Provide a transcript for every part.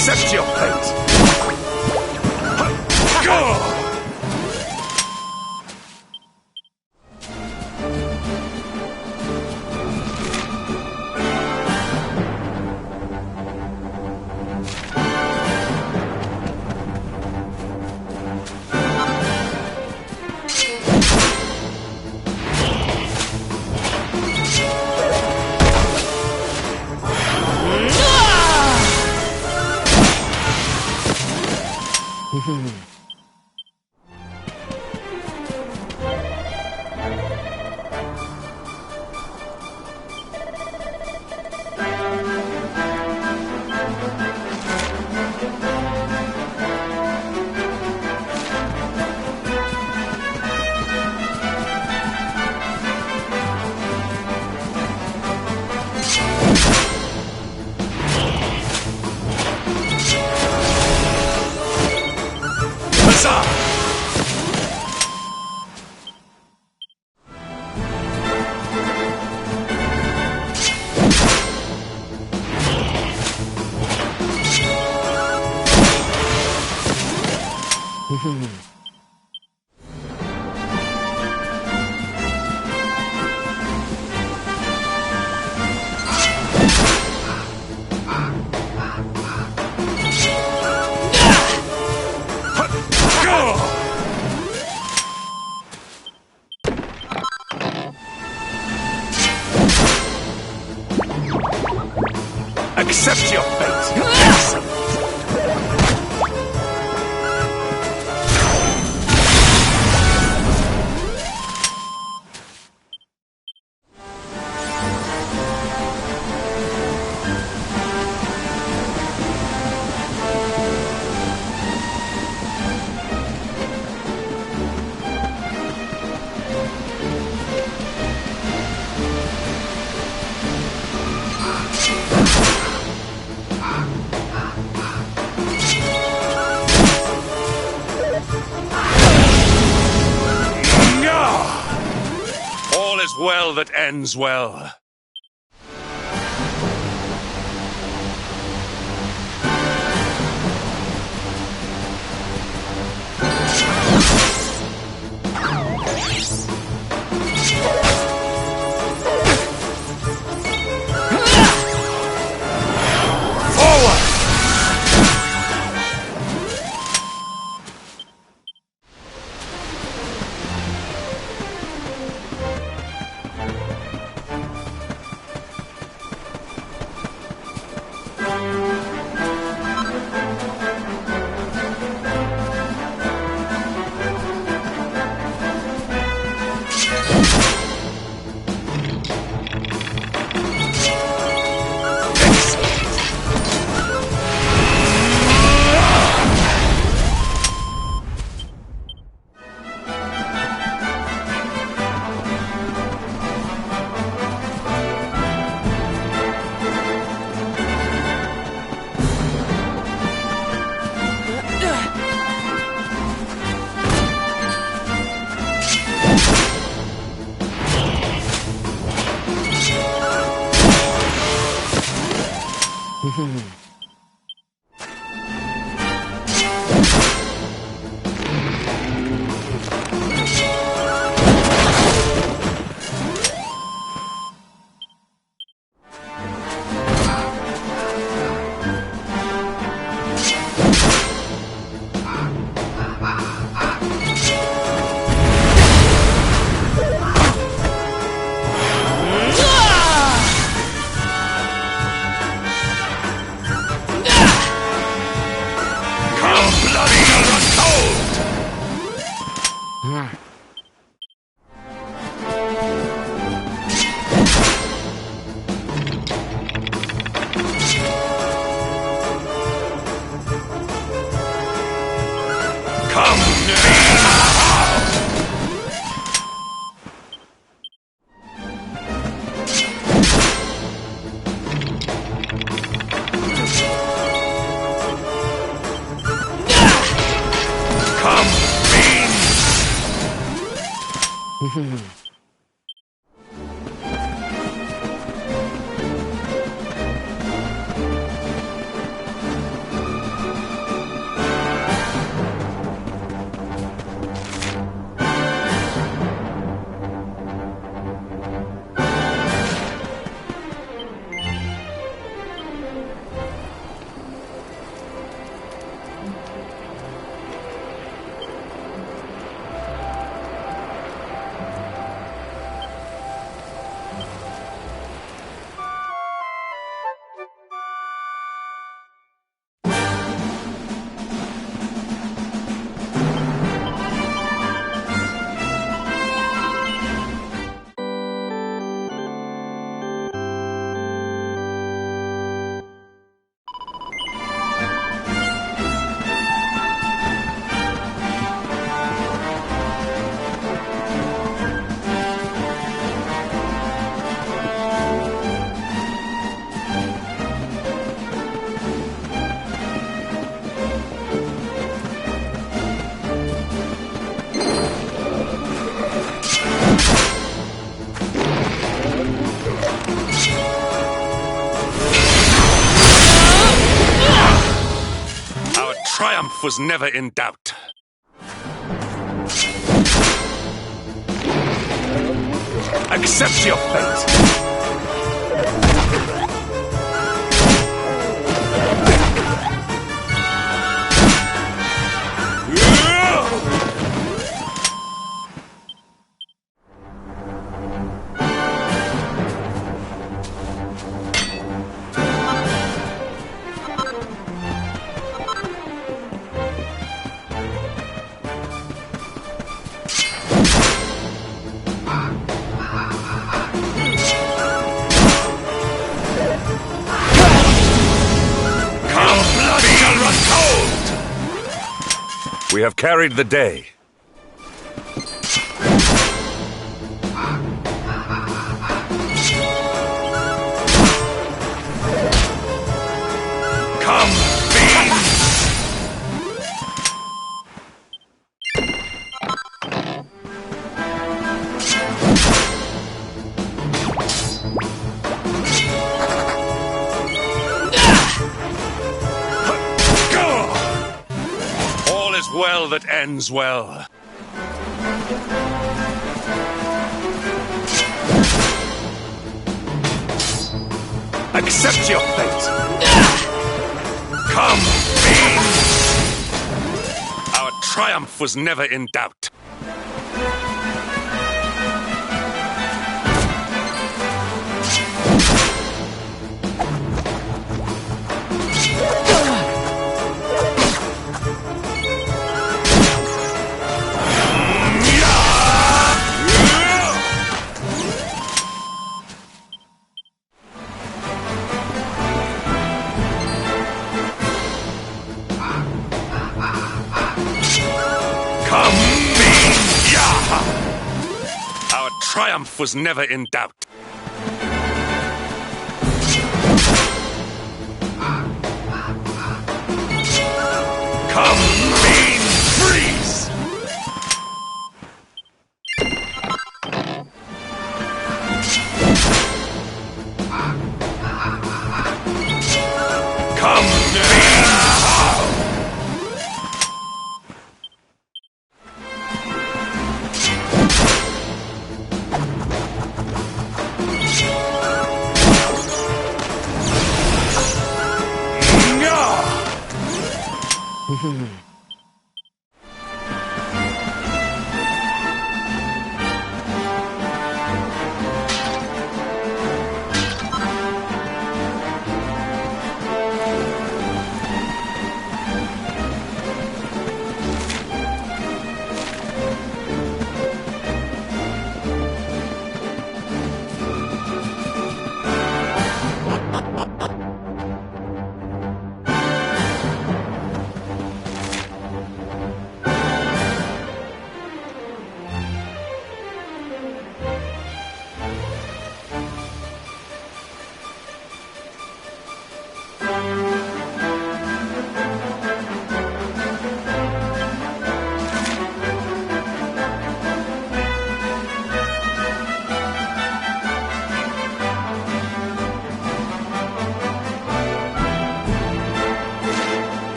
Accept your fate! Go! Accept your fate! Excellent! All is well that ends well. triumph was never in doubt. Accept your fate. We have carried the day. Come, fiends! All is well that ends well. Accept your fate. Come, fiends! Our triumph was never in doubt. Come, fiends! Our triumph was never in doubt. Come, fiends! Freeze! Come, fiends!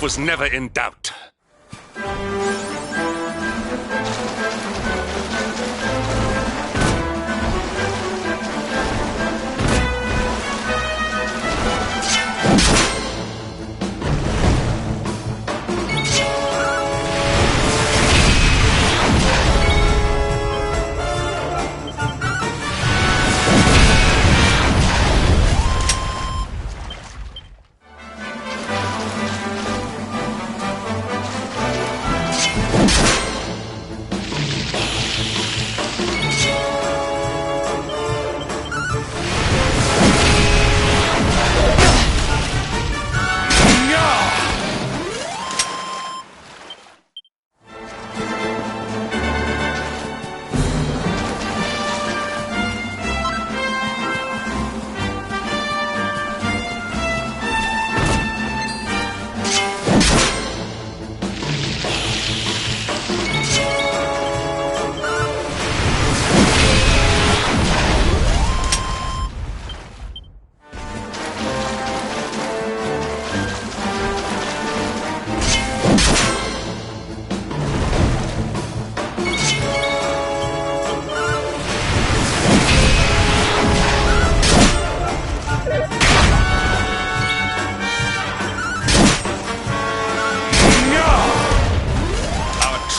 triumph was never in doubt.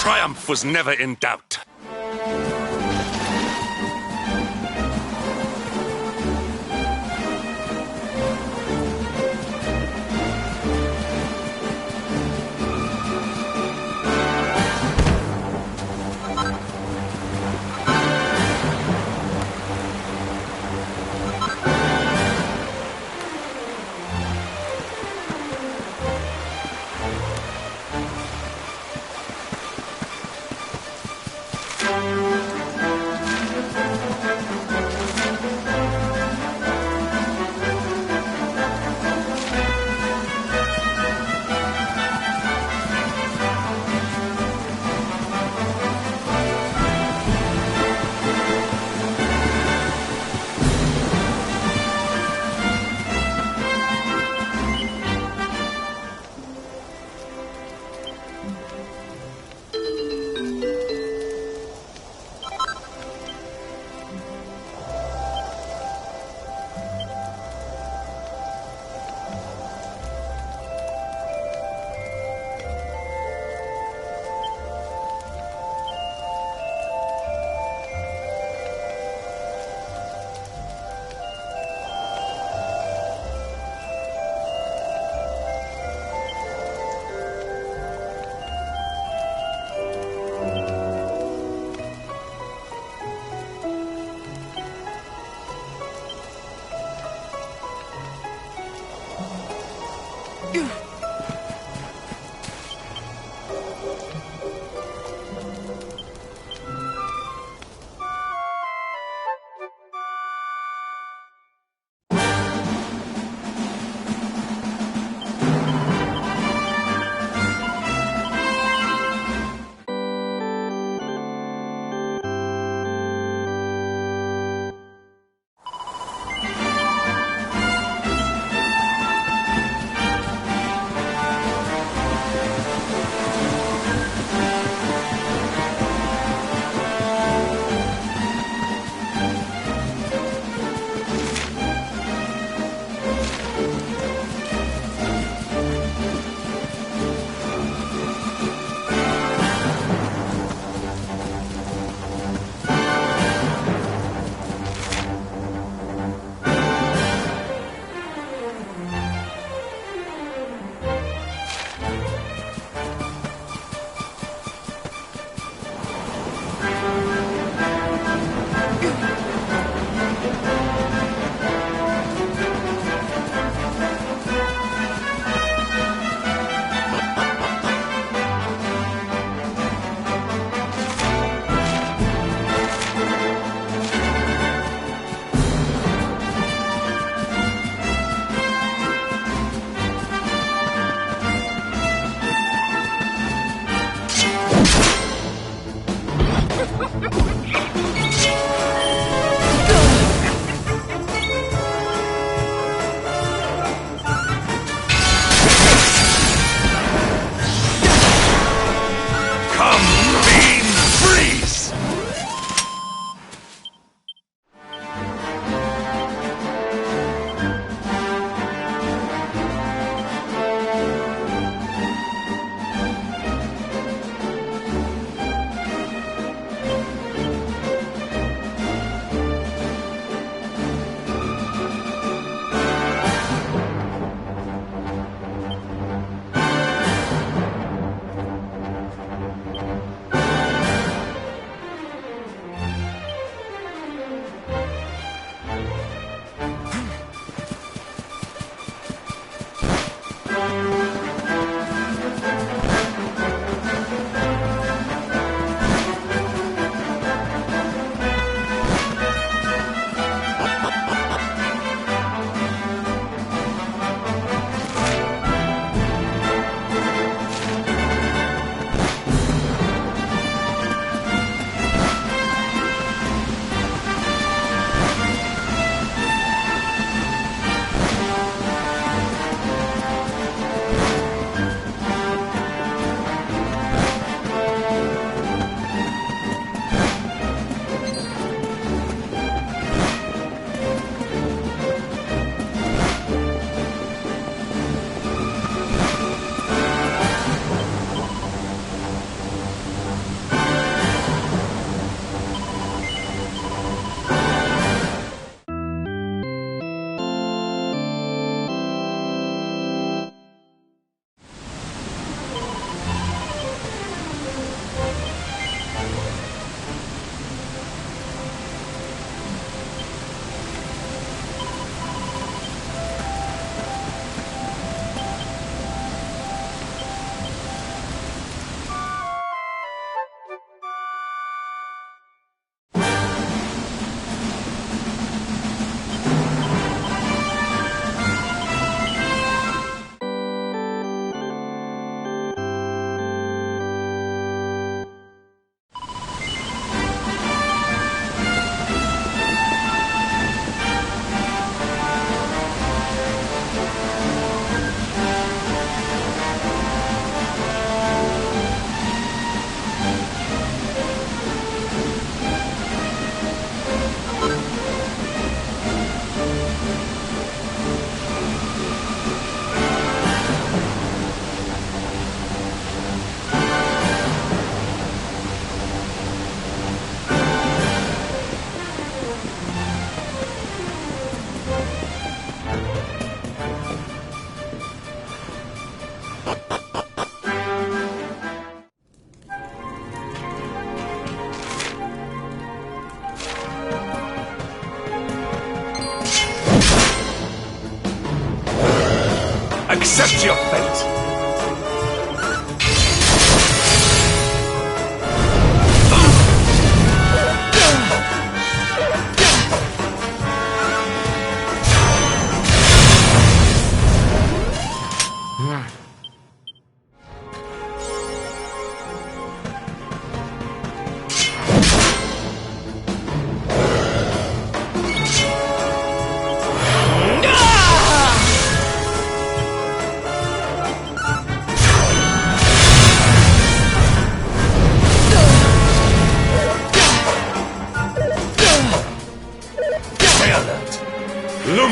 Triumph was never in doubt.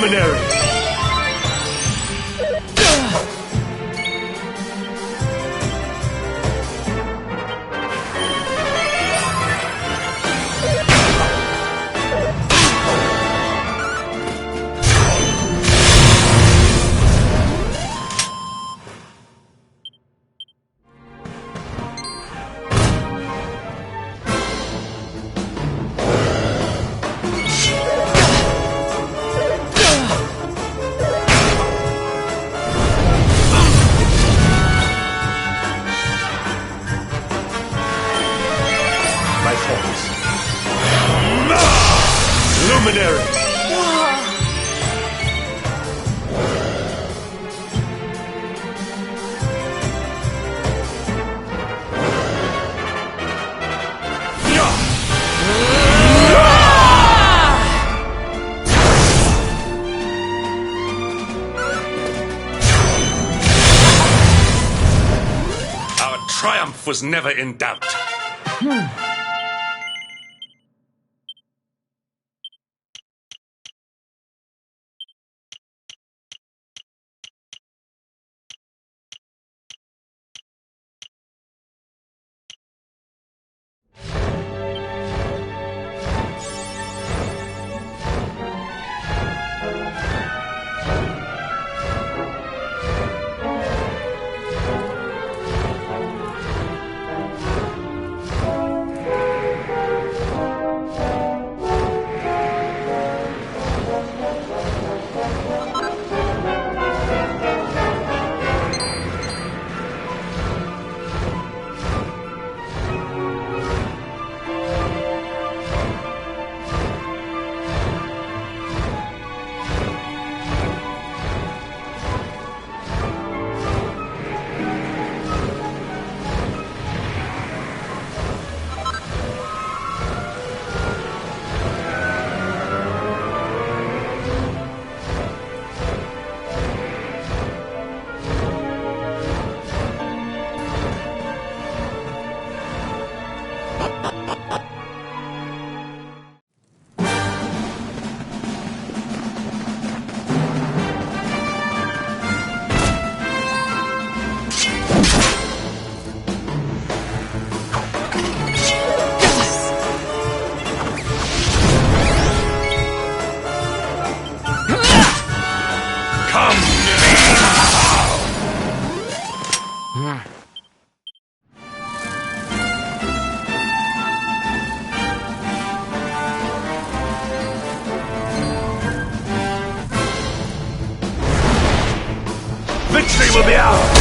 Luminary! My thanks. Luminary! Our triumph was never in doubt. Victory will be ours!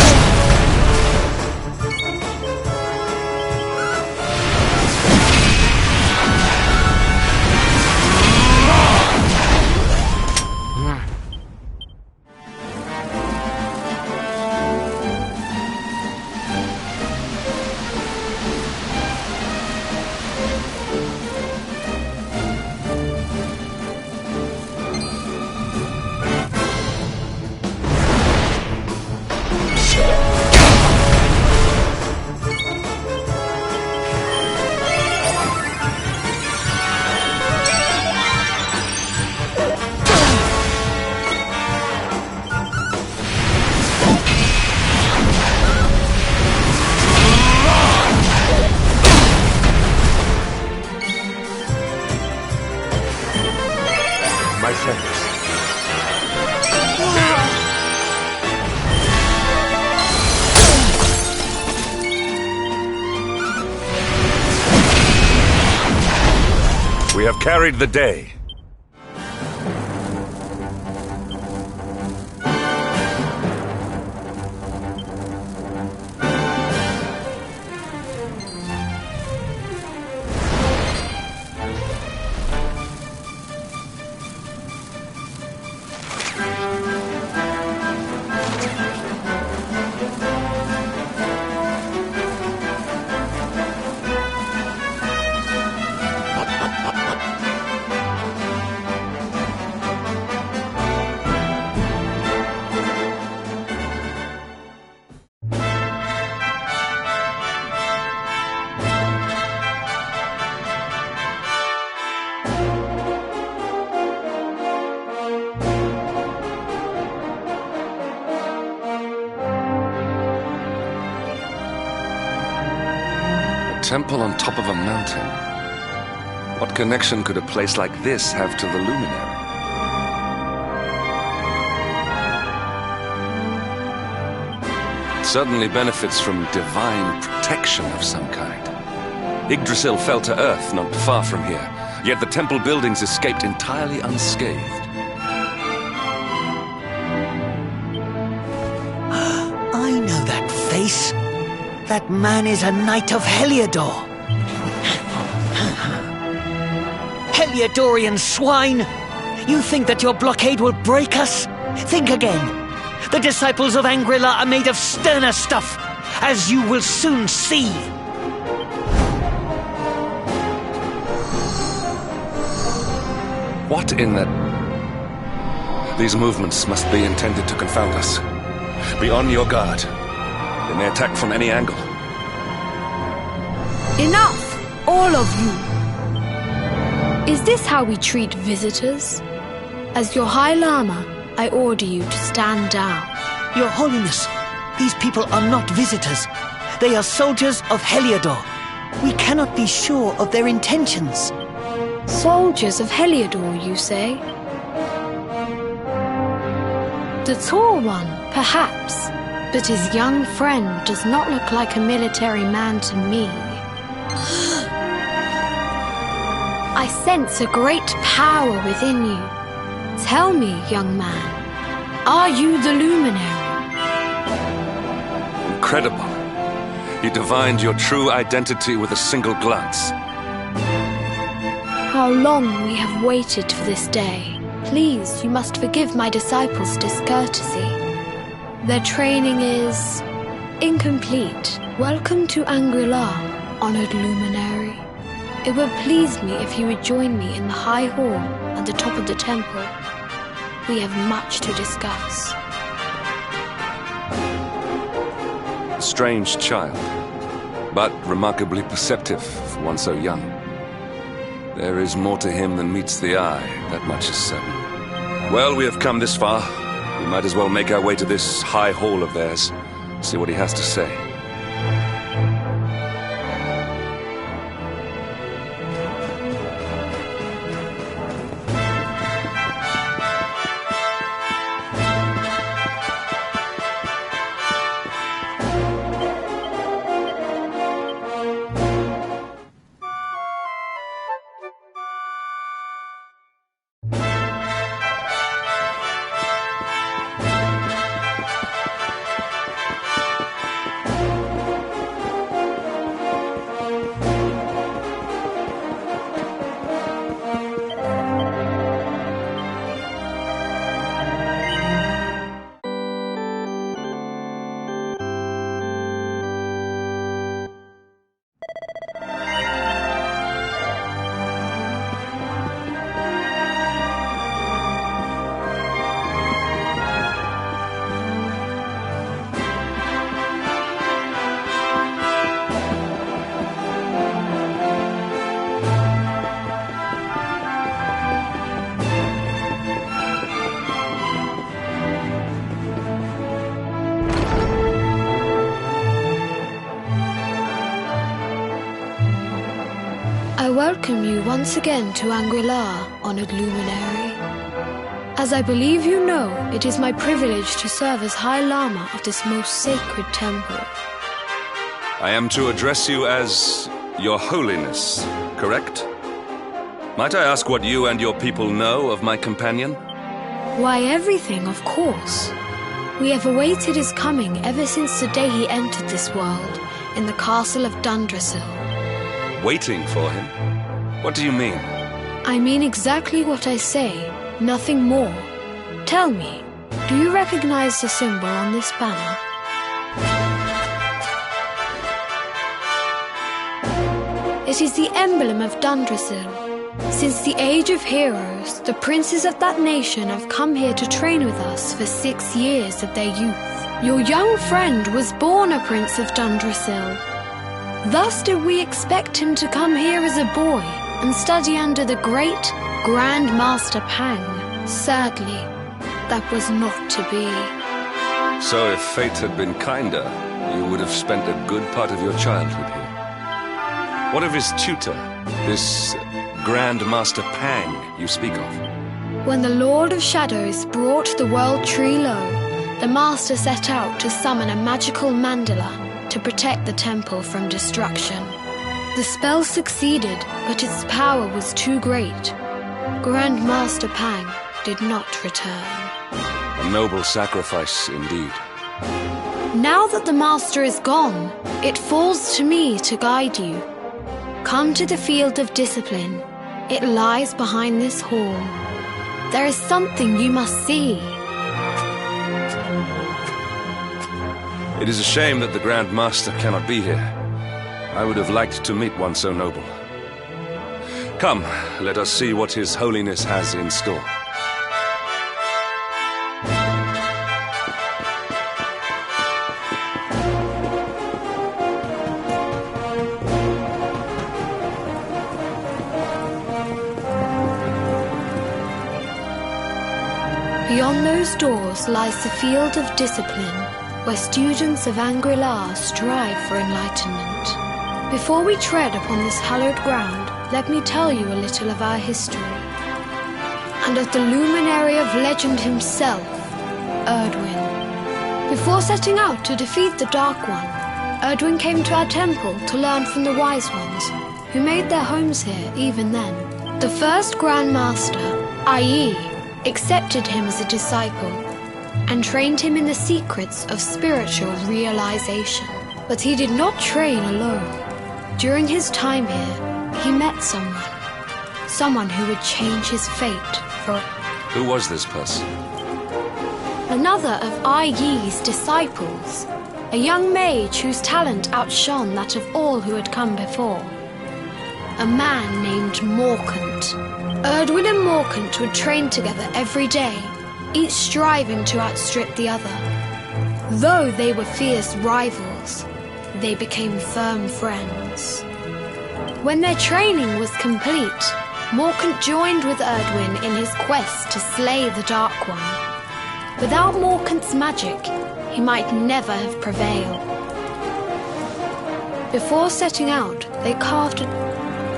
My thanks. We have carried the day. temple on top of a mountain. What connection could a place like this have to the luminary? It certainly benefits from divine protection of some kind. Yggdrasil fell to earth not far from here, yet the temple buildings escaped entirely unscathed. I know that face. That man is a knight of Heliodor. Heliodorian swine! You think that your blockade will break us? Think again. The disciples of Angrila are made of sterner stuff, as you will soon see. What in the... These movements must be intended to confound us. Be on your guard. They may attack from any angle. Enough! All of you! Is this how we treat visitors? As your High Lama, I order you to stand down. Your Holiness, these people are not visitors. They are soldiers of Heliodor. We cannot be sure of their intentions. Soldiers of Heliodor, you say? The tall one, perhaps, but his young friend does not look like a military man to me. I sense a great power within you. Tell me, young man, are you the luminary? Incredible. You divined your true identity with a single glance. How long we have waited for this day. Please, you must forgive my disciples' discourtesy. Their training is incomplete. Welcome to Angrila, honored luminary. It would please me if you would join me in the high hall at the top of the temple. We have much to discuss. A strange child, but remarkably perceptive for one so young. There is more to him than meets the eye, that much is certain. Well, we have come this far. We might as well make our way to this high hall of theirs, see what he has to say. I welcome you once again to Angrila, honored luminary. As I believe you know, it is my privilege to serve as High Lama of this most sacred temple. I am to address you as Your Holiness, correct? Might I ask what you and your people know of my companion? Why, everything, of course. We have awaited his coming ever since the day he entered this world, in the castle of Dundrasil. Waiting for him? What do you mean? I mean exactly what I say, nothing more. Tell me, do you recognize the symbol on this banner? It is the emblem of Dundrasil. Since the age of heroes, the princes of that nation have come here to train with us for 6 years of their youth. Your young friend was born a prince of Dundrasil. Thus did we expect him to come here as a boy and study under the great Grand Master Pang. Sadly, that was not to be. So if fate had been kinder, you would have spent a good part of your childhood here. What of his tutor, this Grand Master Pang you speak of? When the Lord of Shadows brought the world tree low, the Master set out to summon a magical mandala to protect the temple from destruction. The spell succeeded, but its power was too great. Grand Master Pang did not return. A noble sacrifice indeed. Now that the Master is gone, it falls to me to guide you. Come to the field of discipline. It lies behind this hall. There is something you must see. It is a shame that the Grand Master cannot be here. I would have liked to meet one so noble. Come, let us see what His Holiness has in store. Beyond those doors lies the field of discipline, where students of Angri-La strive for enlightenment. Before we tread upon this hallowed ground, let me tell you a little of our history, and of the luminary of legend himself, Erdwin. Before setting out to defeat the Dark One, Erdwin came to our temple to learn from the Wise Ones, who made their homes here even then. The first Grand Master, LAI, accepted him as a disciple and trained him in the secrets of spiritual realization. But he did not train alone. During his time here, he met someone who would change his fate for... Who was this person? Another of LAI's disciples, a young mage whose talent outshone that of all who had come before. A man named Morkant. Erdwin and Morkant would train together every day, each striving to outstrip the other. Though they were fierce rivals, they became firm friends. When their training was complete, Morkant joined with Erdwin in his quest to slay the Dark One. Without Morkant's magic, he might never have prevailed. Before setting out, they carved a...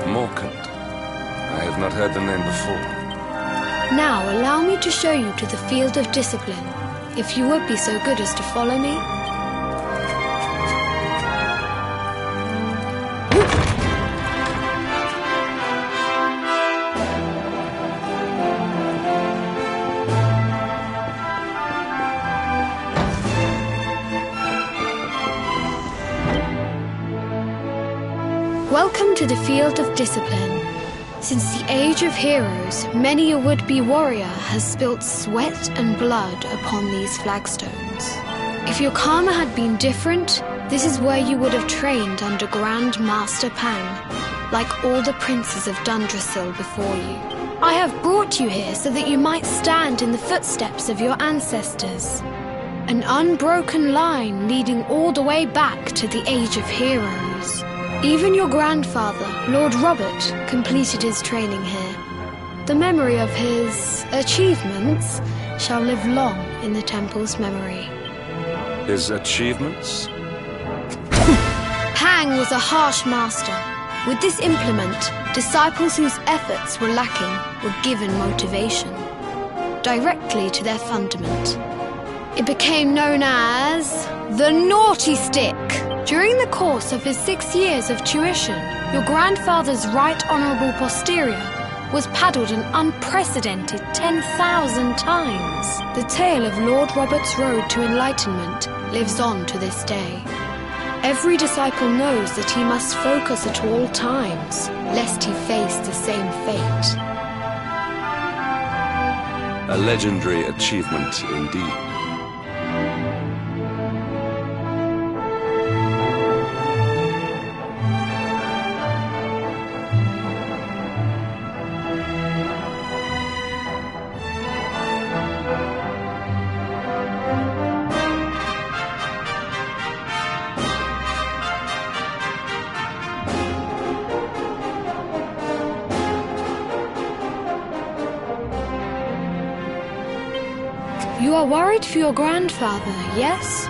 Morkant. I have not heard the name before. Now allow me to show you to the field of discipline, if you would be so good as to follow me. Welcome to the field of discipline. Since the age of heroes, many a would-be warrior has spilt sweat and blood upon these flagstones. If your karma had been different, this is where you would have trained under Grand Master Pang, like all the princes of Dundrasil before you. I have brought you here so that you might stand in the footsteps of your ancestors. An unbroken line leading all the way back to the age of heroes. Even your grandfather, Lord Robert, completed his training here. The memory of his achievements shall live long in the temple's memory. His achievements? Pang was a harsh master. With this implement, disciples whose efforts were lacking were given motivation, directly to their fundament. It became known as the Naughty Stick. During the course of his 6 years of tuition, your grandfather's right honourable posterior was paddled an unprecedented 10,000 times. The tale of Lord Robert's road to enlightenment lives on to this day. Every disciple knows that he must focus at all times, lest he face the same fate. A legendary achievement indeed. You are worried for your grandfather, yes?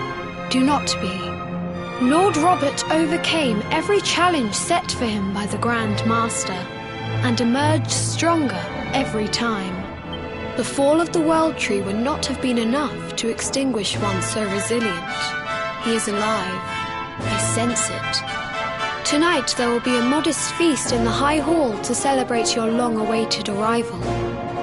Do not be. Lord Robert overcame every challenge set for him by the Grand Master, and emerged stronger every time. The fall of the World Tree would not have been enough to extinguish one so resilient. He is alive. I sense it. Tonight there will be a modest feast in the High Hall to celebrate your long-awaited arrival.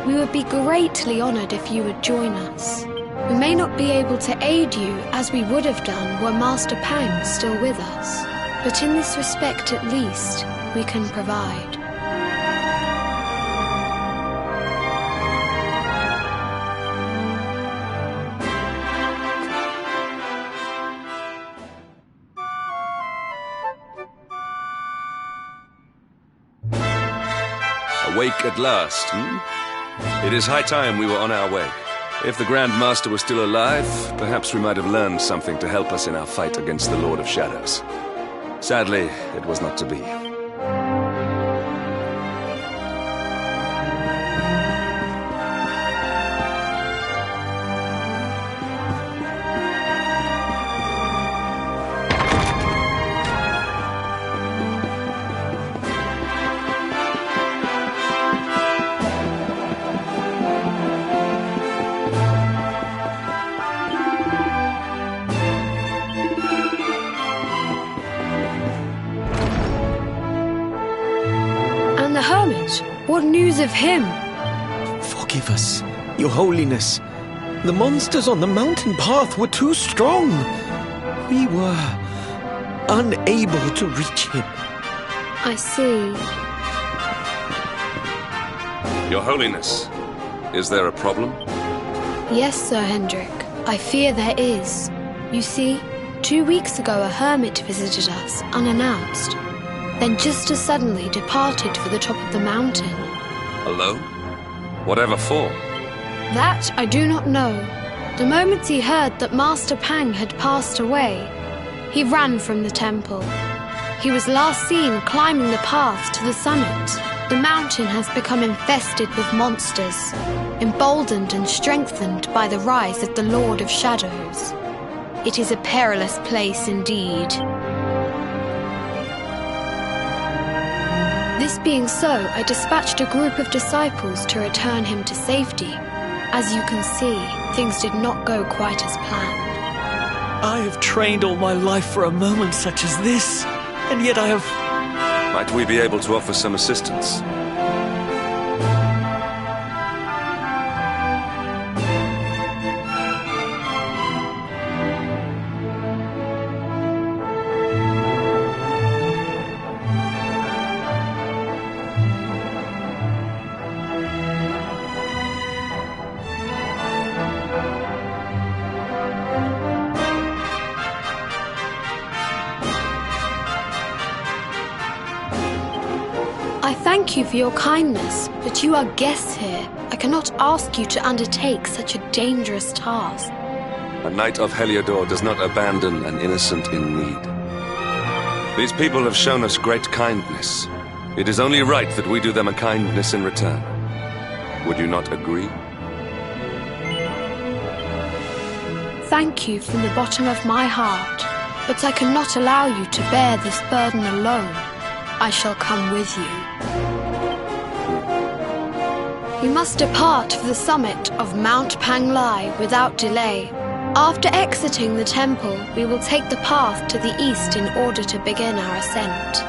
We would be greatly honored if you would join us. We may not be able to aid you as we would have done were Master Pang still with us, but in this respect at least, we can provide. Awake at last, It is high time we were on our way. If the Grand Master was still alive, perhaps we might have learned something to help us in our fight against the Lord of Shadows. Sadly, it was not to be. The hermit? What news of him? Forgive us, Your Holiness. The monsters on the mountain path were too strong. We were unable to reach him. I see. Your Holiness, is there a problem? Yes, Sir Hendrik. I fear there is. You see, 2 weeks ago a hermit visited us, unannounced. Then just as suddenly departed for the top of the mountain. Alone? Whatever for? That I do not know. The moment he heard that Master Pang had passed away, he ran from the temple. He was last seen climbing the path to the summit. The mountain has become infested with monsters, emboldened and strengthened by the rise of the Lord of Shadows. It is a perilous place indeed. This being so, I dispatched a group of disciples to return him to safety. As you can see, things did not go quite as planned. I have trained all my life for a moment such as this, and yet I have... Might we be able to offer some assistance? I thank you for your kindness, but you are guests here. I cannot ask you to undertake such a dangerous task. A knight of Heliodor does not abandon an innocent in need. These people have shown us great kindness. It is only right that we do them a kindness in return. Would you not agree? Thank you from the bottom of my heart, but I cannot allow you to bear this burden alone. I shall come with you. We must depart for the summit of Mount Pang Lai without delay. After exiting the temple, we will take the path to the east in order to begin our ascent.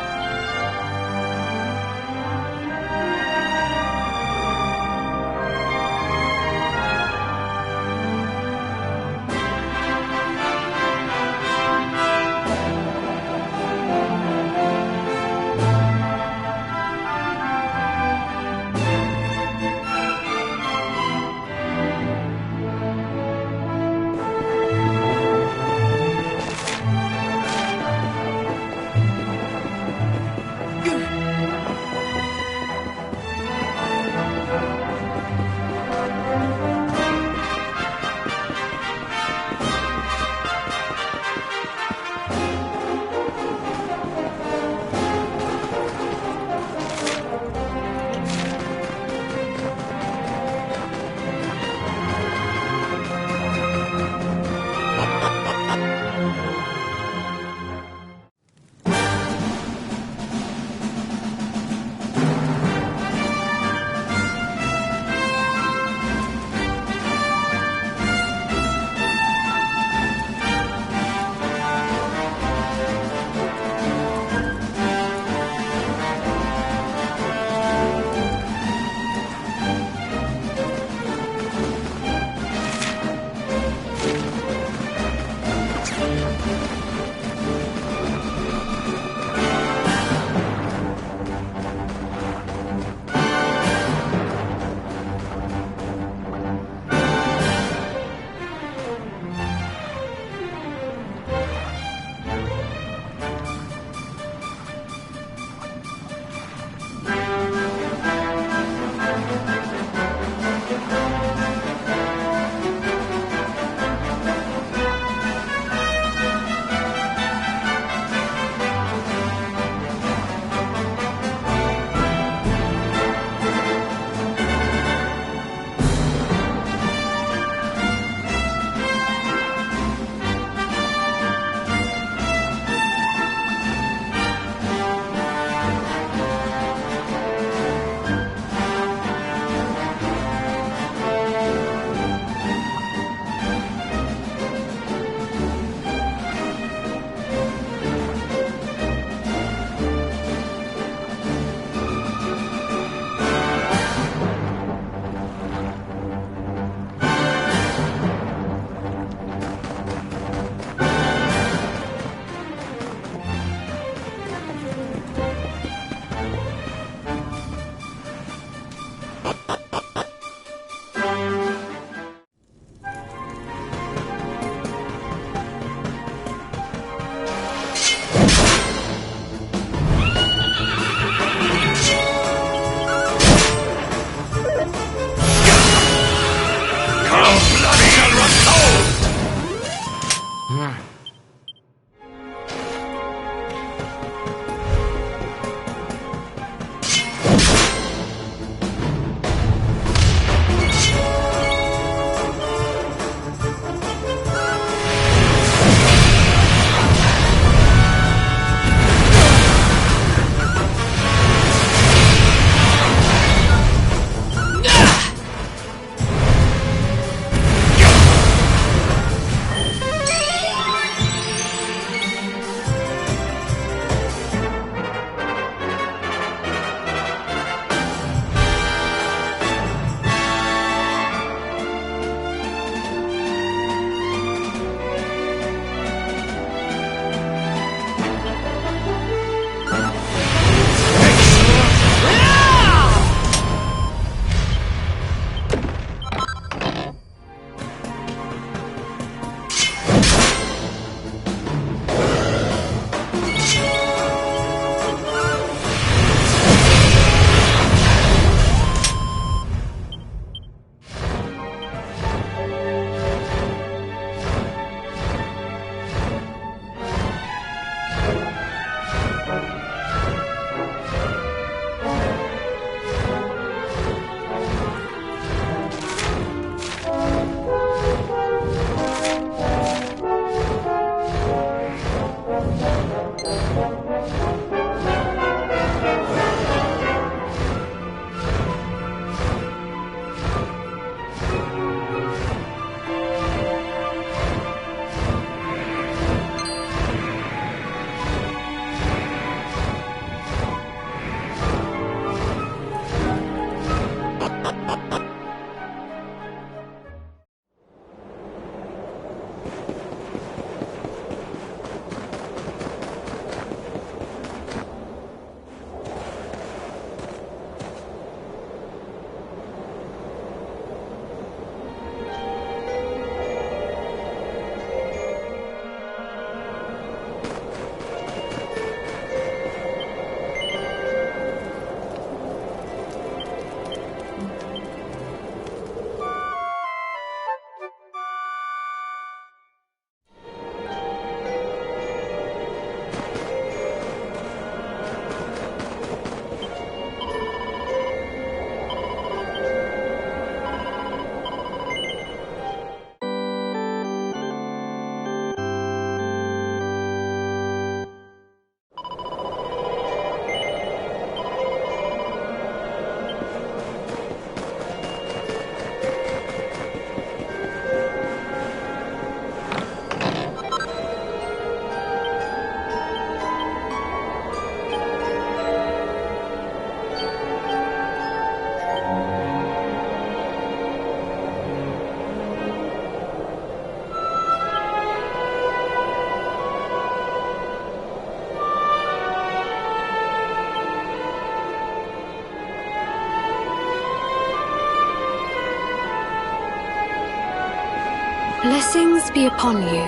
Blessings be upon you.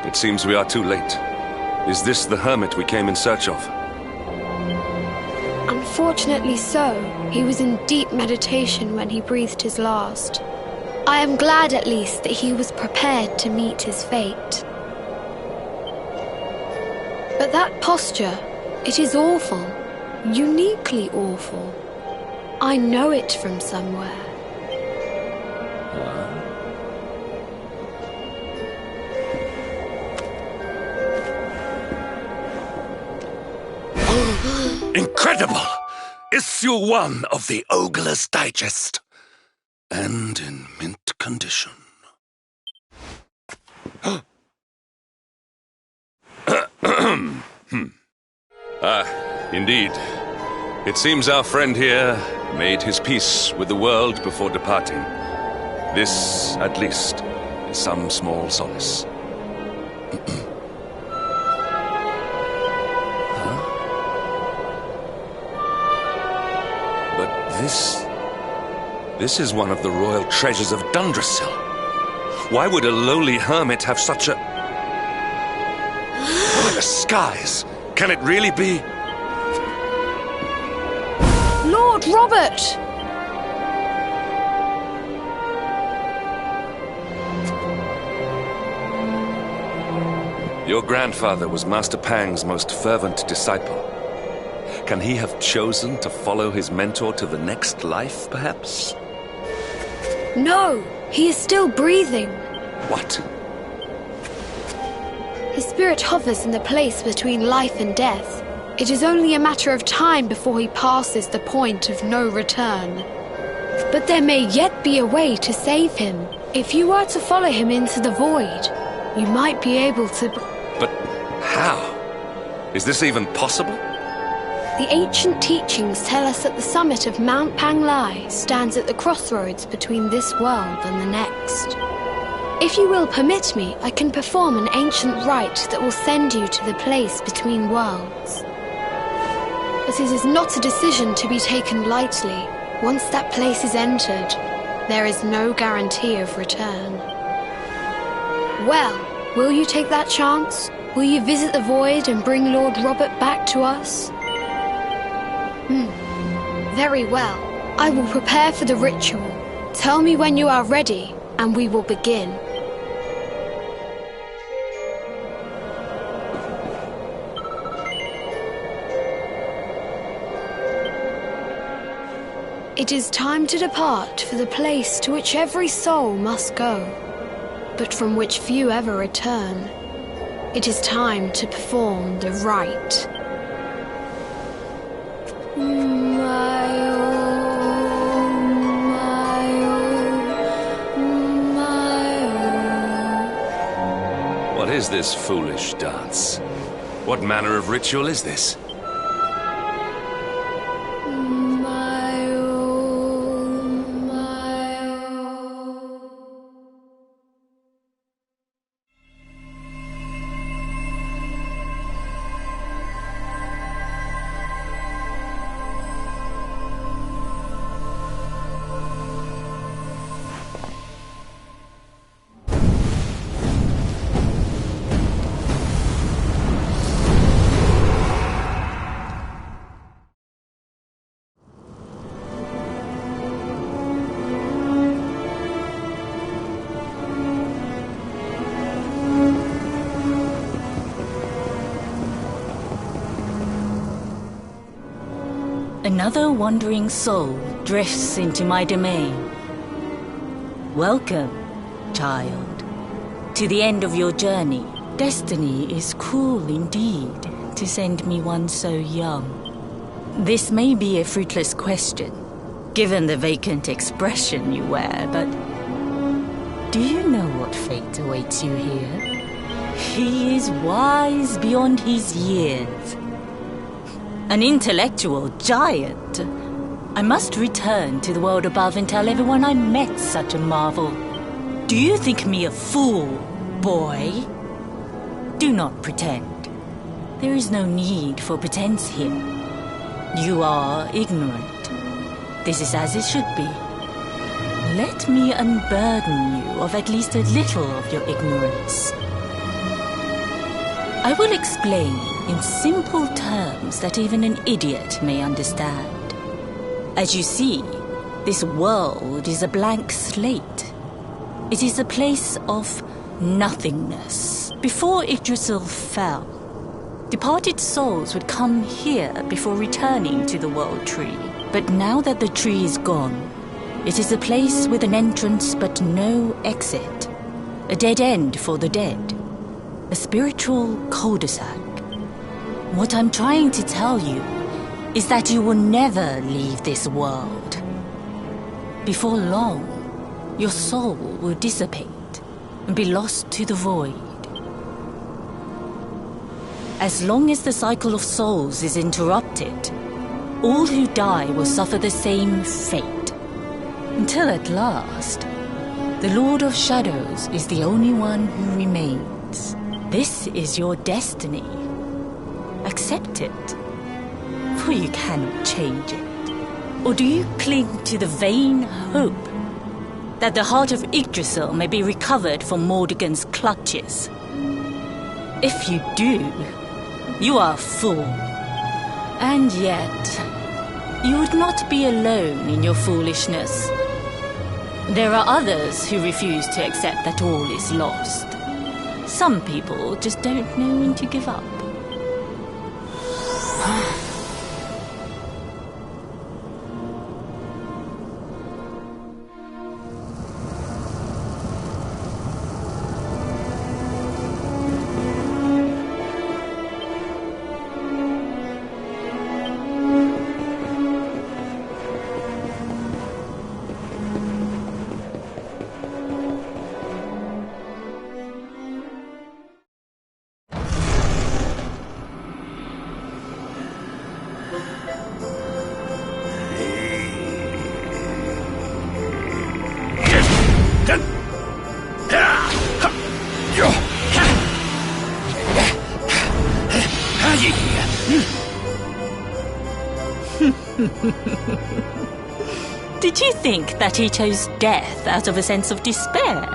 It seems we are too late. Is this the hermit we came in search of? Unfortunately so. He was in deep meditation when he breathed his last. I am glad at least that he was prepared to meet his fate. But that posture, it is awful. Uniquely awful. I know it from somewhere. Incredible! Issue 1 of the Ogler's Digest. And in mint condition. Indeed. It seems our friend here made his peace with the world before departing. This, at least, is some small solace. But this is one of the royal treasures of Dundrasil. Why would a lowly hermit have such a... What are the skies? Can it really be... Lord Robert! Your grandfather was Master Pang's most fervent disciple. Can he have chosen to follow his mentor to the next life, perhaps? No, he is still breathing. What? His spirit hovers in the place between life and death. It is only a matter of time before he passes the point of no return. But there may yet be a way to save him. If you were to follow him into the void, you might be able to... But how? Is this even possible? The ancient teachings tell us that the summit of Mount LAI stands at the crossroads between this world and the next. If you will permit me, I can perform an ancient rite that will send you to the place between worlds. But it is not a decision to be taken lightly. Once that place is entered, there is no guarantee of return. Well, will you take that chance? Will you visit the void and bring Lord Robert back to us? Very well. I will prepare for the ritual. Tell me when you are ready, and we will begin. It is time to depart for the place to which every soul must go. but from which few ever return. It is time to perform the rite. What is this foolish dance? What manner of ritual is this? Another wandering soul drifts into my domain. Welcome, child, to the end of your journey. Destiny is cruel indeed to send me one so young. This may be a fruitless question, given the vacant expression you wear, but do you know what fate awaits you here? He is wise beyond his years. An intellectual giant. I must return to the world above and tell everyone I met such a marvel. Do you think me a fool, boy? Do not pretend. There is no need for pretense here. You are ignorant. This is as it should be. Let me unburden you of at least a little of your ignorance. I will explain in simple terms that even an idiot may understand. As you see, this world is a blank slate. It is a place of nothingness. Before Yggdrasil fell, departed souls would come here before returning to the World Tree. But now that the tree is gone, it is a place with an entrance but no exit. A dead end for the dead. A spiritual cul-de-sac. What I'm trying to tell you is that you will never leave this world. Before long, your soul will dissipate and be lost to the void. As long as the cycle of souls is interrupted, all who die will suffer the same fate. Until at last, the Lord of Shadows is the only one who remains. This is your destiny. Accept it, for you cannot change it. Or do you cling to the vain hope that the heart of Yggdrasil may be recovered from Mordegon's clutches? If you do, you are a fool. And yet, you would not be alone in your foolishness. There are others who refuse to accept that all is lost. Some people just don't know when to give up. Did you think that he chose death out of a sense of despair?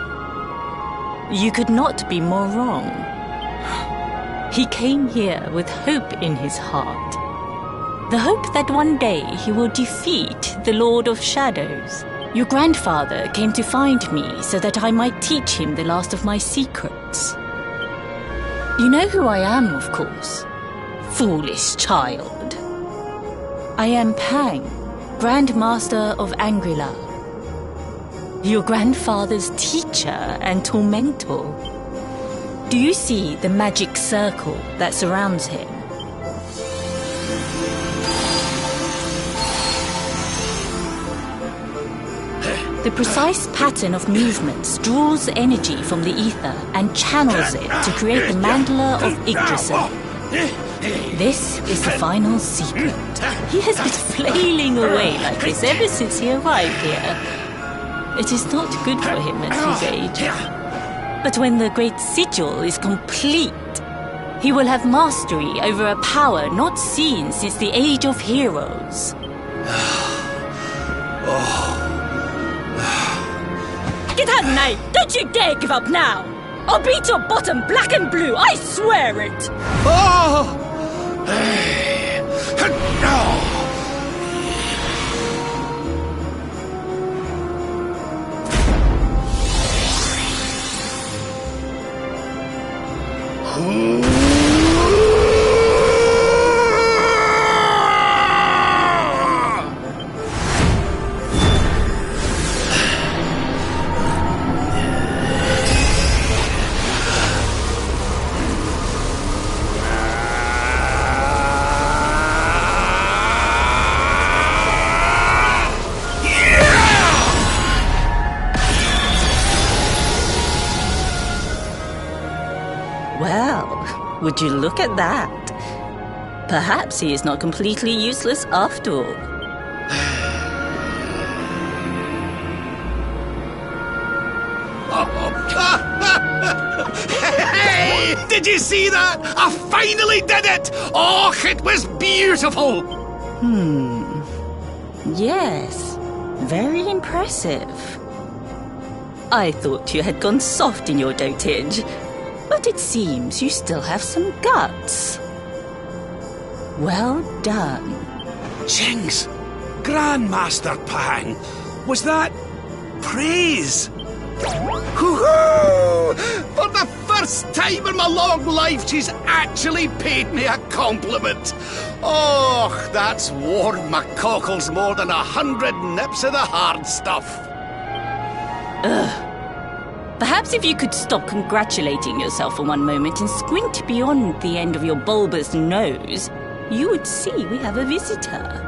You could not be more wrong. He came here with hope in his heart. The hope that one day he will defeat the Lord of Shadows. Your grandfather came to find me so that I might teach him the last of my secrets. You know who I am, of course. Foolish child. I am Pang, Grand Master of Angri-La. your grandfather's teacher and tormentor. Do you see the magic circle that surrounds him? The precise pattern of movements draws energy from the ether and channels it to create the mandala of Yggdrasil. This is the final secret. He has been flailing away like this ever since he arrived here. It is not good for him at his age. But when the great sigil is complete, he will have mastery over a power not seen since the Age of Heroes. Get out, Knight! Don't you dare give up now! I'll beat your bottom black and blue, I swear it! Oh! Well, would you look at that? Perhaps he is not completely useless after all. Hey! Did you see that? I finally did it! Oh, it was beautiful! Yes, very impressive. I thought you had gone soft in your dotage, but it seems you still have some guts. Well done. Jinx! Grandmaster Pang! Was that praise? Hoo-hoo! For the first time in my long life, she's actually paid me a compliment. Oh, that's warmed my cockles more than 100 nips of the hard stuff. Perhaps if you could stop congratulating yourself for one moment and squint beyond the end of your bulbous nose, you would see we have a visitor.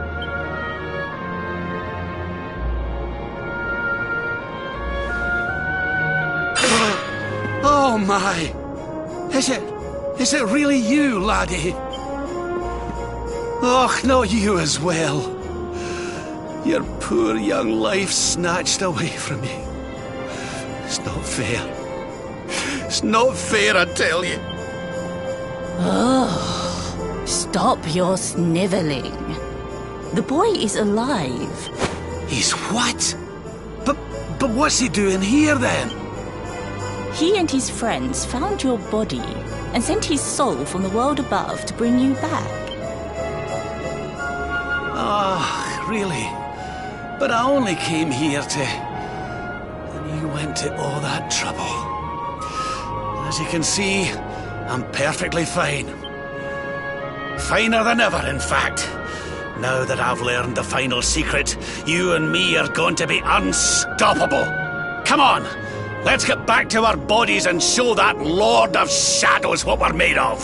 Oh my! Is it really you, laddie? Och, not you as well. Your poor young life snatched away from me. It's not fair. It's not fair, I tell you. Oh, stop your snivelling. The boy is alive. He's what? But what's he doing here then? He and his friends found your body and sent his soul from the world above to bring you back. Ah, really? But I only came here to... And you went to all that trouble. As you can see, I'm perfectly fine. Finer than ever, in fact. Now that I've learned the final secret, you and me are going to be unstoppable. Come on, let's get back to our bodies and show that Lord of Shadows what we're made of.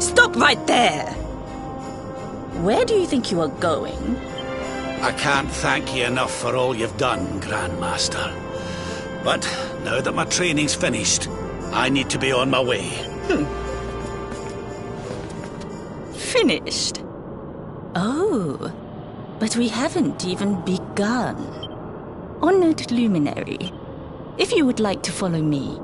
Stop right there! Where do you think you are going? I can't thank you enough for all you've done, Grandmaster. But now that my training's finished, I need to be on my way. Finished? Oh, but we haven't even begun. Honored Luminary, if you would like to follow me.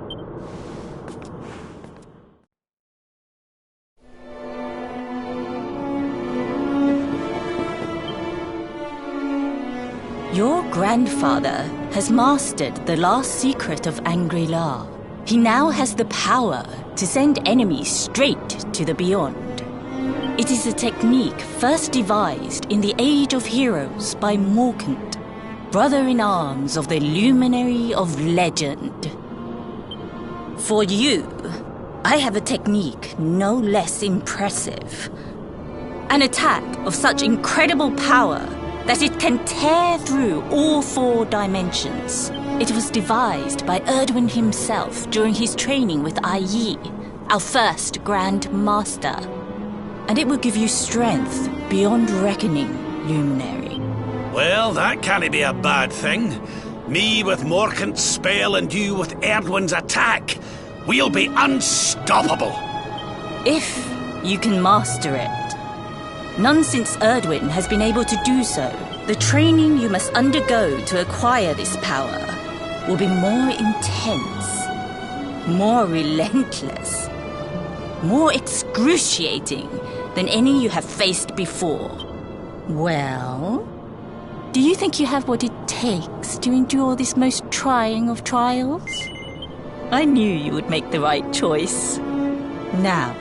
Your grandfather has mastered the last secret of Angri-La. He now has the power to send enemies straight to the beyond. It is a technique first devised in the Age of Heroes by Morkant, brother-in-arms of the Luminary of Legend. For you, I have a technique no less impressive. An attack of such incredible power that it can tear through all 4 dimensions. It was devised by Erdwin himself during his training with LAI, our first Grand Master. And it will give you strength beyond reckoning, Luminary. Well, that can't be a bad thing. Me with Morkant's spell and you with Erdwin's attack. We'll be unstoppable. If you can master it. None since Erdwin has been able to do so. The training you must undergo to acquire this power will be more intense, more relentless, more excruciating than any you have faced before. Well, do you think you have what it takes to endure this most trying of trials? I knew you would make the right choice. Now,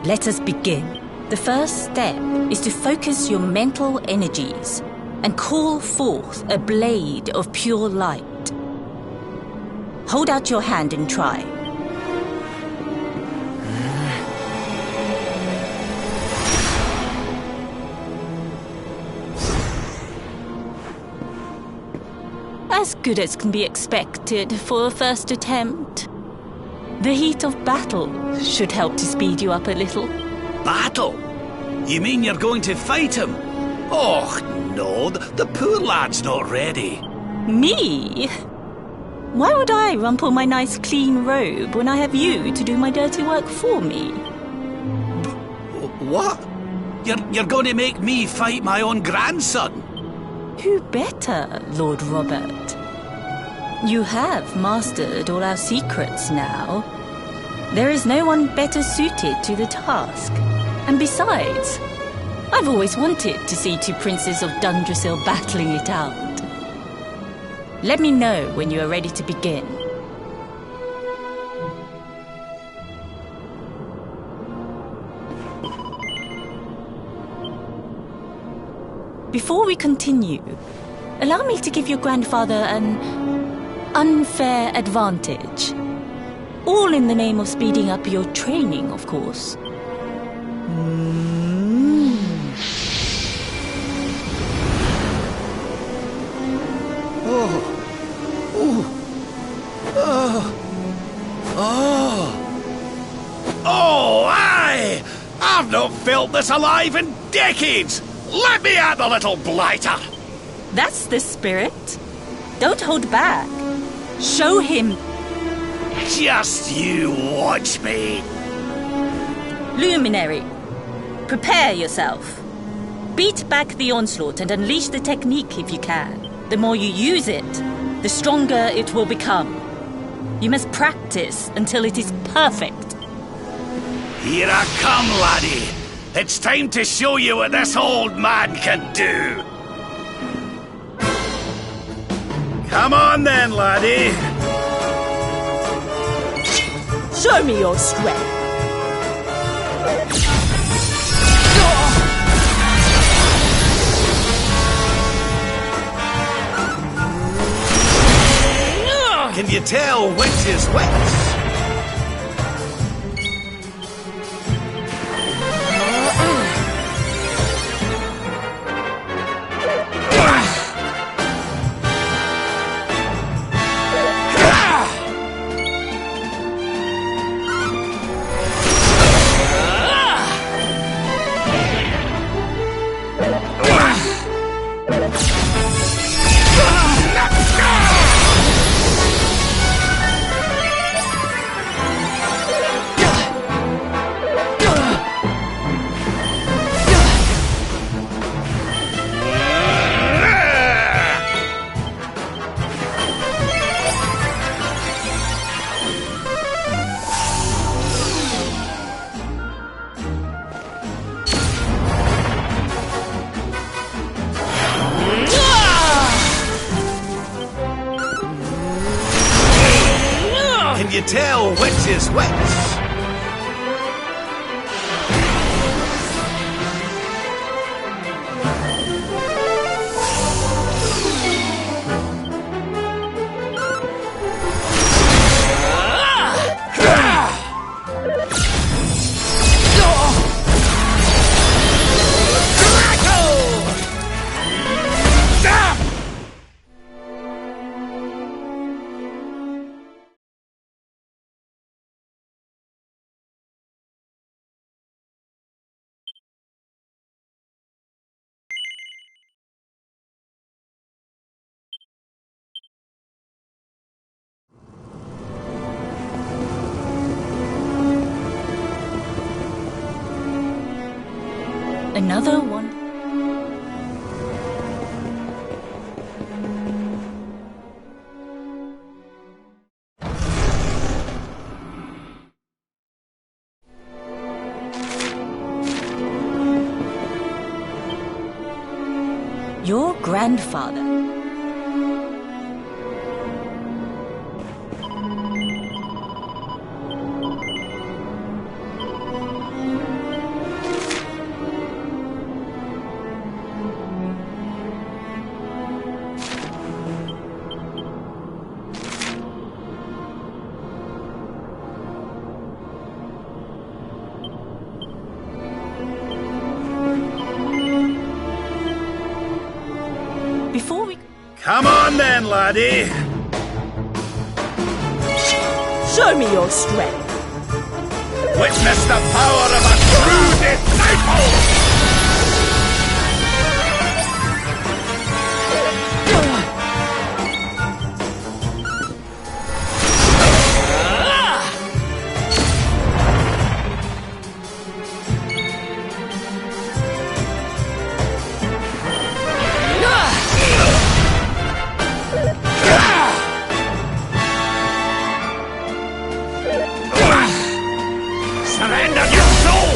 let us begin. The first step is to focus your mental energies and call forth a blade of pure light. Hold out your hand and try. As good as can be expected for a first attempt. The heat of battle should help to speed you up a little. Battle? You mean you're going to fight him? Oh, no, the poor lad's not ready. Me? Why would I rumple my nice clean robe when I have you to do my dirty work for me? What? You're going to make me fight my own grandson? Who better, Lord Robert? You have mastered all our secrets now. There is no one better suited to the task. And besides, I've always wanted to see 2 princes of Dundrasil battling it out. Let me know when you are ready to begin. Before we continue, allow me to give your grandfather an unfair advantage. All in the name of speeding up your training, of course. Oh, aye! I've not felt this alive in decades! Let me at the little blighter! That's the spirit. Don't hold back. Show him. Just you watch me. Luminary, prepare yourself. Beat back the onslaught and unleash the technique if you can. The more you use it, the stronger it will become. You must practice until it is perfect. Here I come, laddie. It's time to show you what this old man can do. Come on then, laddie. Show me your strength. Can you tell which is which? Can you tell which is which? Another one. Your grandfather. Before we... Come on then, laddie. Show me your strength. Witness the power of a true disciple! Surrender your soul!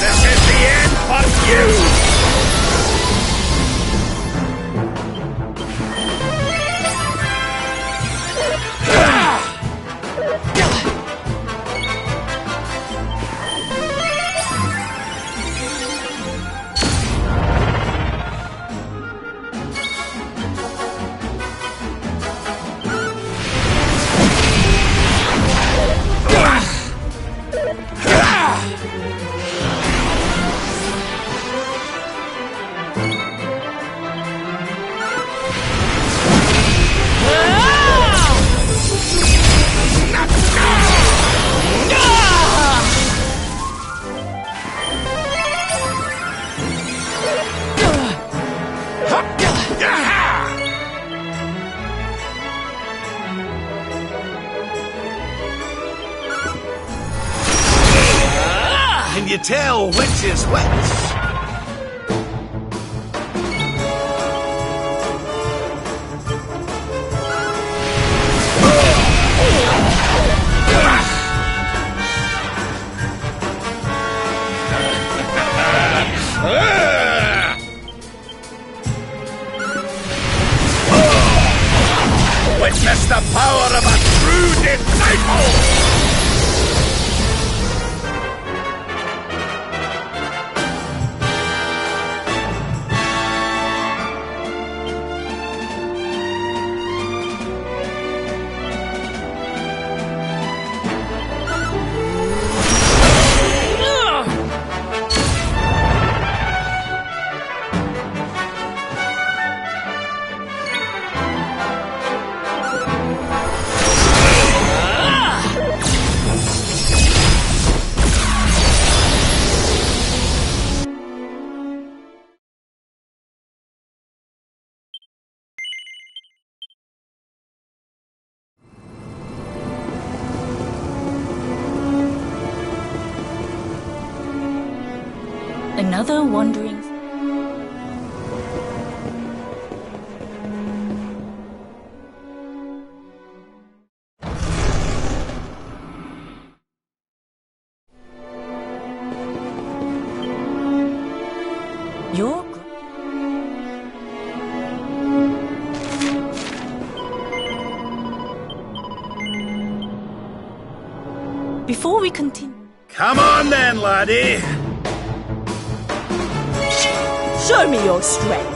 This is the end for you! Can you tell which is which? Witness the power of a true disciple! Another wandering... Your... Before we continue... Come on then, laddie! Show me your strength.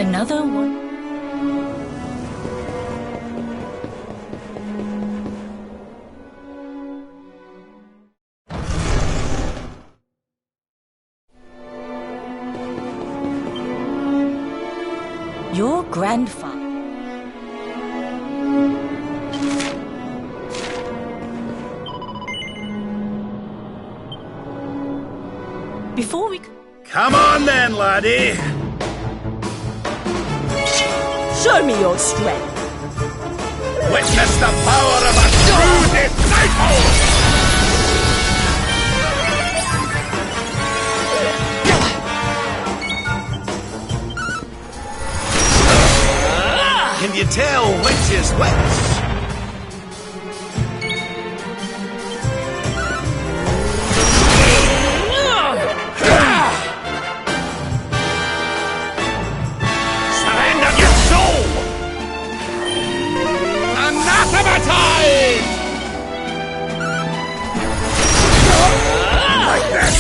Another one. Your grandfather. Before we... Come on then, laddie! Show me your strength. Witness the power of a true disciple! Can you tell which is which? Surrender your soul! Anathematized! Like this!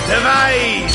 Divide!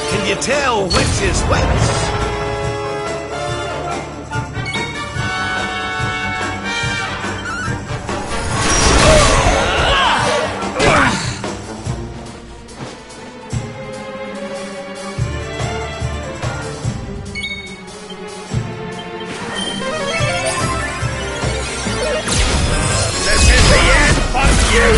Can you tell which is which? This is the end for you!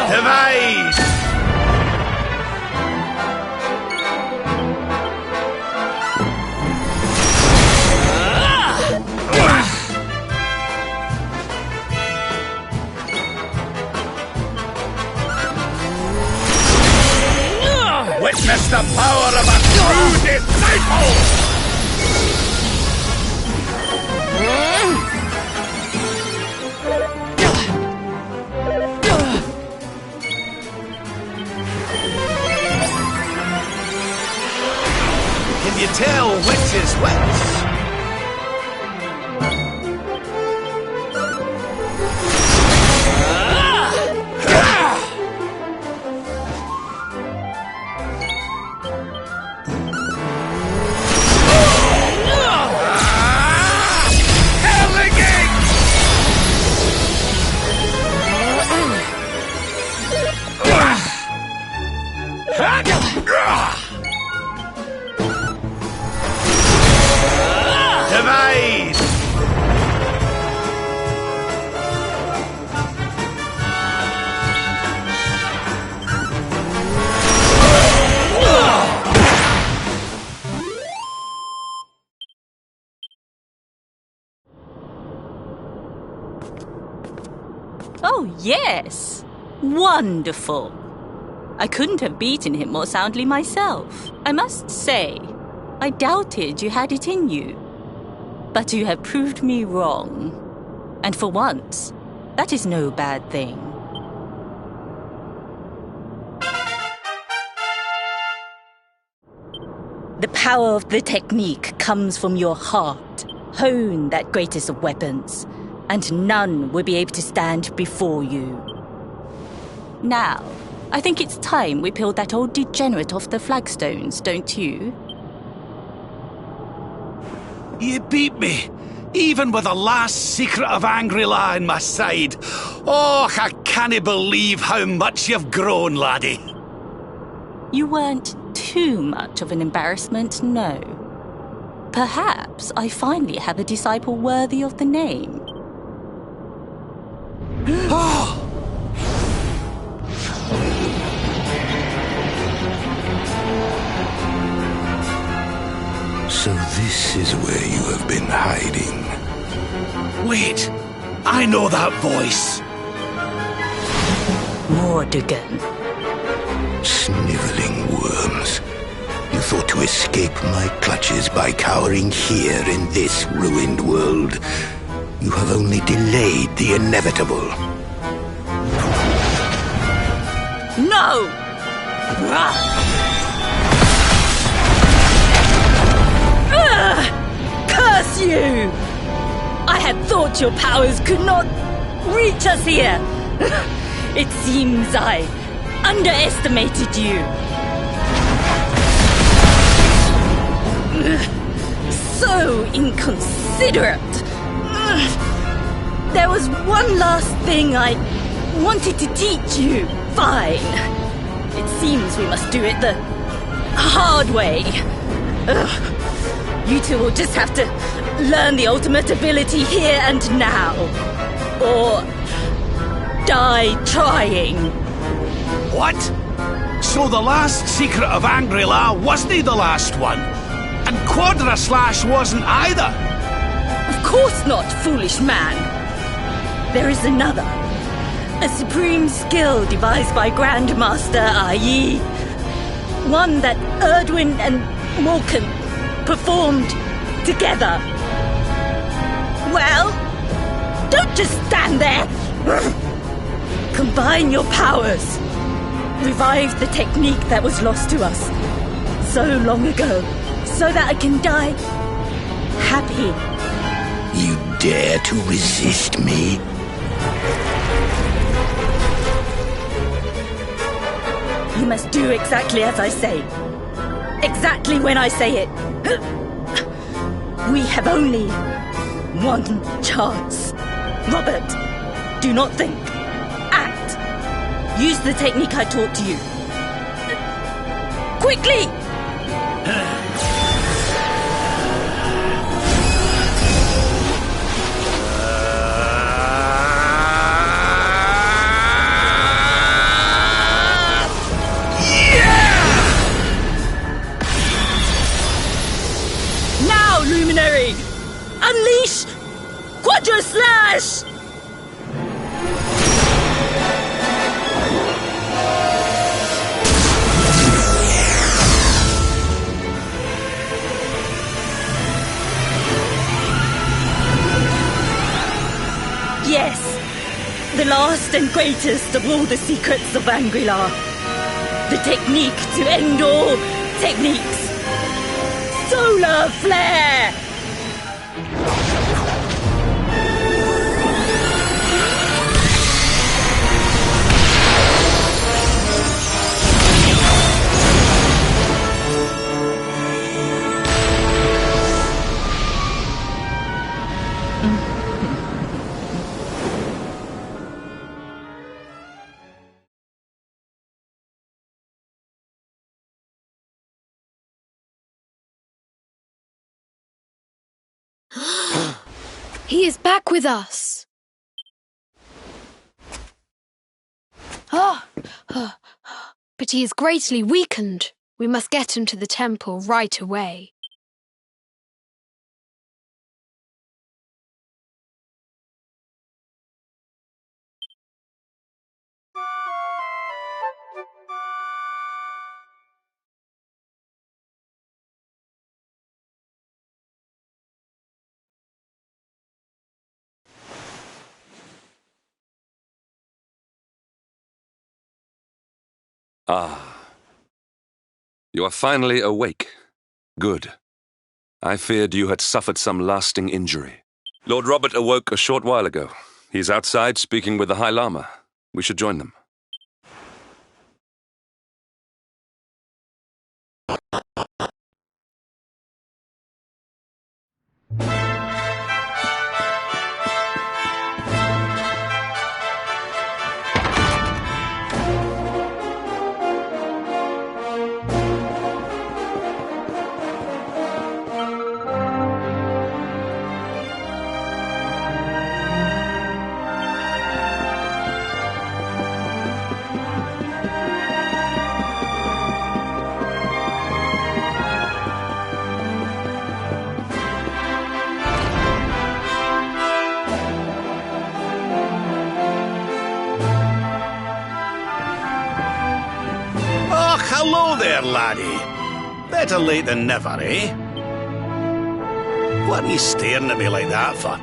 Divide! Witness the power of a true disciple! Can you tell which is which? Divide! Oh, yes! Wonderful! I couldn't have beaten him more soundly myself. I must say, I doubted you had it in you. But you have proved me wrong. And for once, that is no bad thing. The power of the technique comes from your heart. Hone that greatest of weapons, and none will be able to stand before you. Now, I think it's time we peeled that old degenerate off the flagstones, don't you? You beat me, even with the last secret of Angry-La on my side. Oh, I can't believe how much you've grown, laddie. You weren't too much of an embarrassment, no. Perhaps I finally have a disciple worthy of the name. So this is where you have been hiding. Wait, I know that voice. Mordegon. Sniveling worms. You thought to escape my clutches by cowering here in this ruined world. You have only delayed the inevitable. No! Curse you! I had thought your powers could not reach us here. It seems I underestimated you. So inconsiderate. There was one last thing I wanted to teach you. Fine. It seems we must do it the hard way. You two will just have to learn the ultimate ability here and now. Or die trying. What? So the last secret of Angry-La wasn't the last one? And Quadra Slash wasn't either? Of course not, foolish man. There is another. A supreme skill devised by Grandmaster I.E. One that Erdwin and Morkan performed together. Well, don't just stand there. Combine your powers. Revive the technique that was lost to us so long ago, so that I can die happy. You dare to resist me? You must do exactly as I say. Exactly when I say it. We have only one chance. Robert, do not think. Act. Use the technique I taught you. Quickly! Now, Luminary! Unleash Quadra Slash! Yes, the last and greatest of all the secrets of Angry-La. The technique to end all techniques. Solar Flare! He is back with us. But he is greatly weakened. We must get him to the temple right away. Ah. You are finally awake. Good. I feared you had suffered some lasting injury. Lord Robert awoke a short while ago. He's outside speaking with the High Lama. We should join them. Hello there, laddie. Better late than never, eh? What are you staring at me like that for?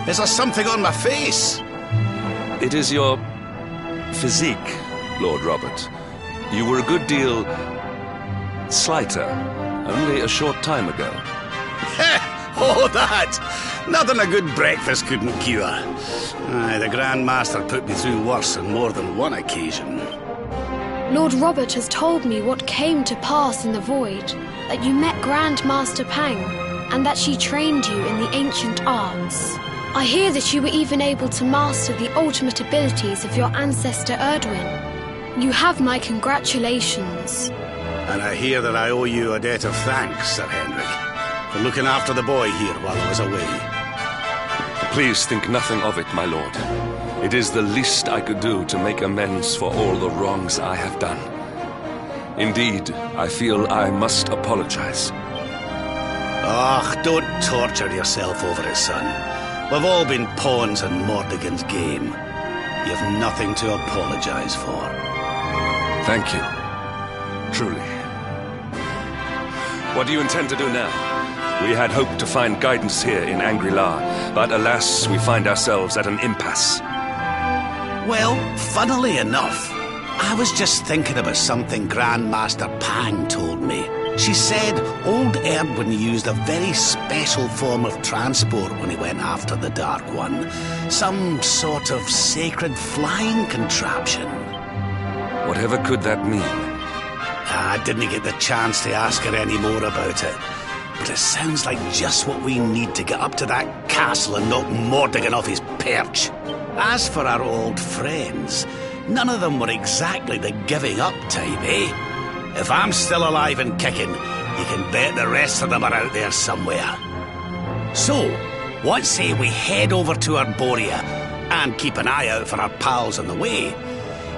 Is there something on my face? It is your physique, Lord Robert. You were a good deal slighter only a short time ago. Oh, that! Nothing a good breakfast couldn't cure. Aye, the Grand Master put me through worse on more than one occasion. Lord Robert has told me what came to pass in the void, that you met Grand Master Pang, and that she trained you in the ancient arts. I hear that you were even able to master the ultimate abilities of your ancestor Erdwin. You have my congratulations. And I hear that I owe you a debt of thanks, Sir Henrik, for looking after the boy here while I was away. Please think nothing of it, my lord. It is the least I could do to make amends for all the wrongs I have done. Indeed, I feel I must apologize. Oh, don't torture yourself over it, son. We've all been pawns in Mordegon's game. You've nothing to apologize for. Thank you. Truly. What do you intend to do now? We had hoped to find guidance here in Angri-La, but alas, we find ourselves at an impasse. Well, funnily enough, I was just thinking about something Grandmaster Pang told me. She said old Erdwin used a very special form of transport when he went after the Dark One. Some sort of sacred flying contraption. Whatever could that mean? I didn't get the chance to ask her any more about it. But it sounds like just what we need to get up to that castle and knock Mordegon off his perch. As for our old friends, none of them were exactly the giving up type, eh? If I'm still alive and kicking, you can bet the rest of them are out there somewhere. So, what say we head over to Arborea and keep an eye out for our pals on the way?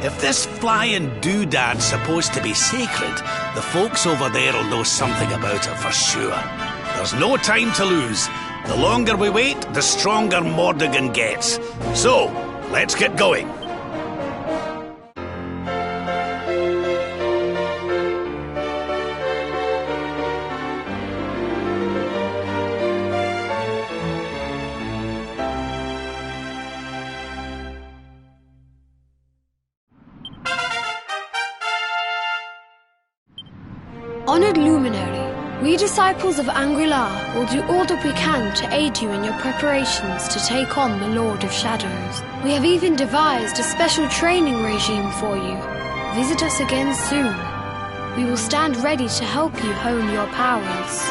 If this flying doodad's supposed to be sacred, the folks over there will know something about it for sure. There's no time to lose. The longer we wait, the stronger Mordegon gets. So, let's get going. Honored Luminary, we disciples of Angri-La will do all that we can to aid you in your preparations to take on the Lord of Shadows. We have even devised a special training regime for you. Visit us again soon. We will stand ready to help you hone your powers.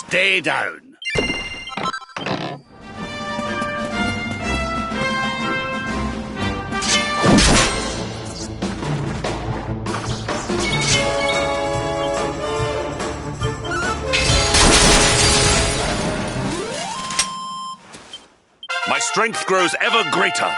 Stay down. My strength grows ever greater.